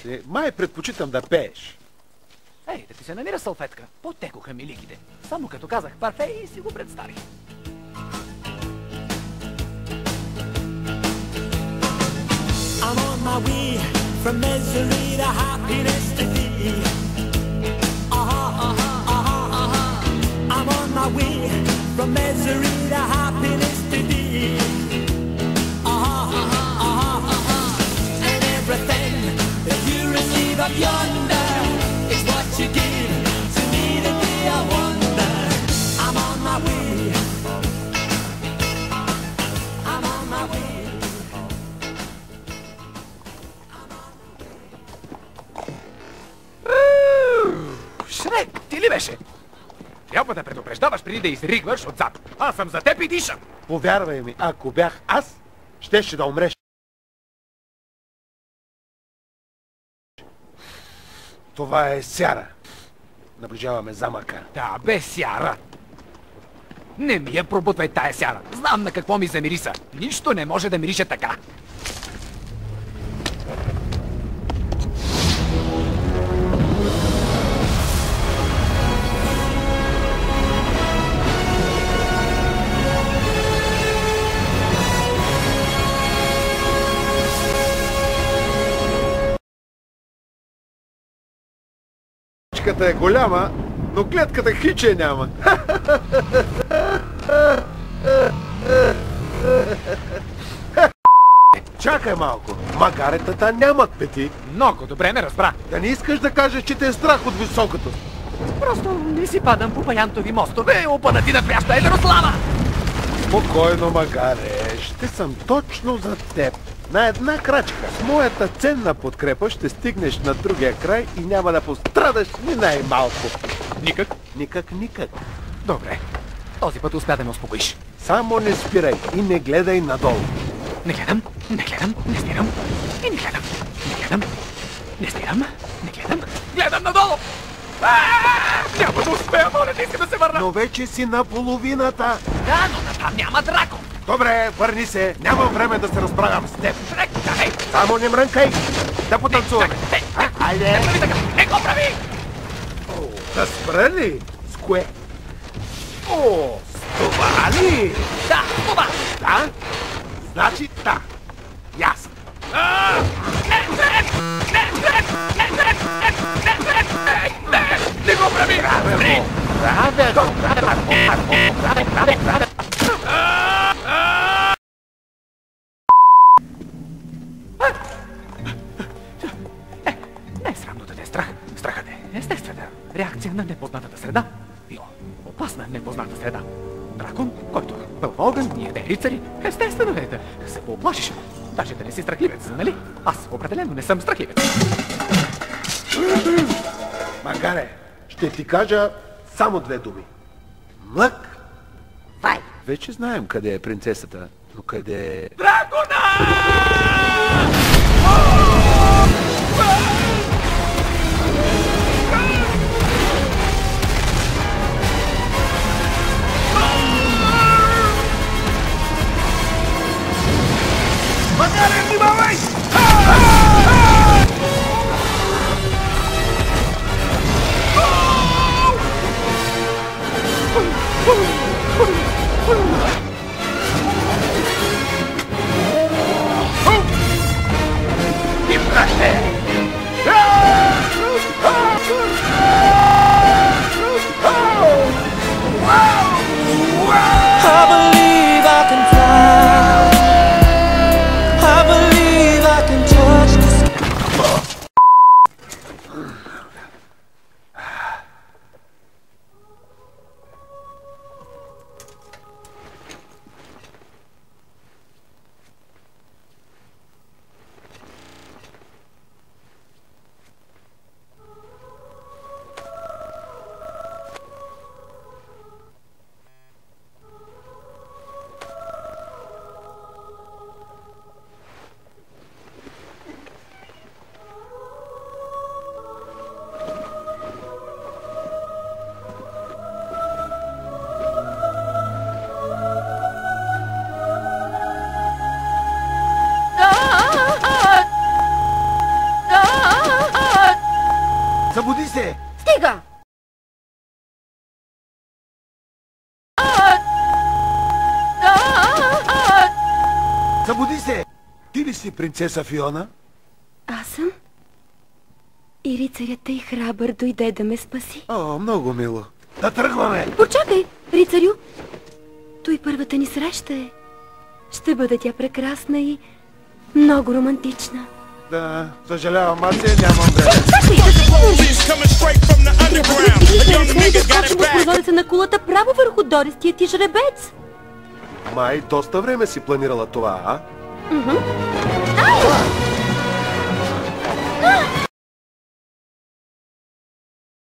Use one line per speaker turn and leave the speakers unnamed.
Знаеш ли, май предпочитам да пееш.
Ей, да ти се намира салфетка. Потекоха ми ликите. Само като казах парфе и си го представих.
I'm on my way from misery to happiness to thee. I'm on my way from misery to happiness to thee. And everything that you receive up yonder is what you give to me today. I wonder. I'm on my way. I'm on my way.
Шрек, ти ли беше? Трябва да предупреждаваш преди да изригваш отзад. Аз съм за теб и дишам.
Повярвай ми, ако бях аз, щеше да умреш. Това е сяра. Наближаваме замъка.
Да, бе, сяра. Не ми я пробутвай тая сяра. Знам на какво ми замириса. Нищо не може да мирише така.
Клетката е голяма, но клетката хиче няма. Чакай малко, магаретата нямат пети.
Много добре ме разбра.
Да не искаш да кажеш, че те е страх от високото.
Просто не си падам по паянтови мостове, опънати на пряща Едрослава.
Спокойно, магаре, ще съм точно за теб. На една крачка. С моята ценна подкрепа ще стигнеш на другия край и няма да пострадаш ни най-малко.
Никак?
Никак.
Добре. Този път успя да ме успокоиш.
Само не спирай и не гледай надолу.
Не гледам, не спирам. И не гледам, не спирам, не гледам. Гледам надолу! Няма да успея, моля, не искам да се върна.
Но вече си на половината.
Да, но натам няма дракон.
Добре, върни се. Нямам време да се разправям с теб.
Чакай!
Само не мрънкай. Да потанцуваме. Айде.
Не го прави!
Да спра ли? С кое? О, с това ли?
Да, това!
Да? Значи да. Ясно.
Не го прави!
Праве.
Не е срамно да те е страх. Страхът е естествена реакция на непознатата среда. Опасна непозната среда. Дракон, който пълва огън, ние де рицари. Естествено е да се поплашиш. Даже да не си страхливец, нали? Аз определено не съм страхливец.
Магаре, ще ти кажа само две думи. Млък.
Вай!
Вече знаем къде е принцесата, но къде е...
Дракона!
Магаре, внимавай!
I believe I can fly. I believe I can touch the sky.
Събуди се! Ти ли си принцеса Фиона?
Аз съм. И рицарят и храбър дойде да ме спаси.
О, много мило. Да тръгваме!
Почакай, рицарю! Той първата ни среща е. Ще бъде тя прекрасна и много романтична.
Да, съжалявам, аз нямам време.
Да скочим от прозореца на кулата право върху дористия ти жребец.
Май, доста време си планирала това, а?
Ай!